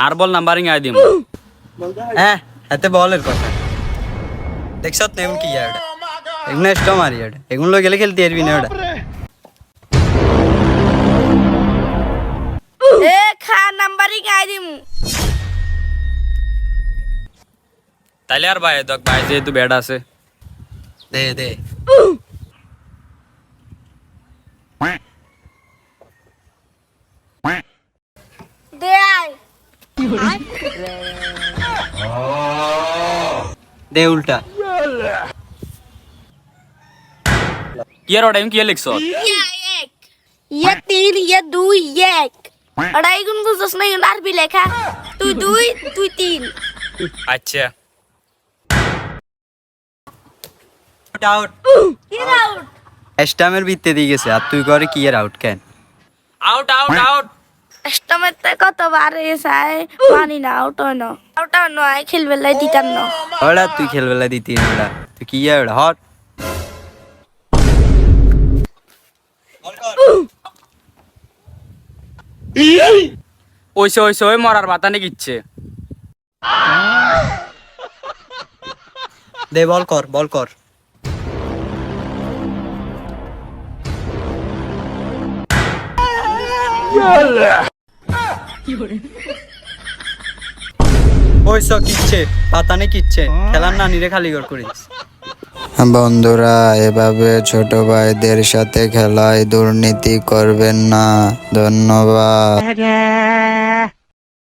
R ball numbering I দিম হ্যাঁ এতে বলের কথা দেখছত নেম কি ইয়ার এগুলো স্টো মারি ইয়ার এগুলো গেলে খেলতে পারবি না ওটা এ খা নাম্বারিং আই দিম তাইলে আর ভাই দেখ ভাই যেহেতু ব্যাড আছে দে দে দে আই দে উল্টা কি আর টাইম কি লিখছ ইয়া এক ইয়া তিন ইয়া দুই ইয়া এক আড়াই গুণ বুঝছস না আরবি লেখা তুই দুই তুই তিন আচ্ছা আউট কি আউট স্টামের ভিত্তে দিয়ে গেছে আর তুই করে কি এর আউট কেন আউট আউট আউট স্টমেতে কতবার এসাই পানি না আউট হয় না আউট নয় খেলবে লাই দিতাম না ওটা তুই খেলবেলা দিতি ওটা তুই কি ইয়ার হট ওইসে ওইসে ওই মরার মাথা নাকি ইচ্ছে দে বল কর ওইসব কিচ্ছে পাতানে কিচ্ছে খেলার না নিরে খালি ঘর করিস বন্ধুরা এভাবে ছোট ভাইদের সাথে খেলায় দুর্নীতি করবেন না ধন্যবাদ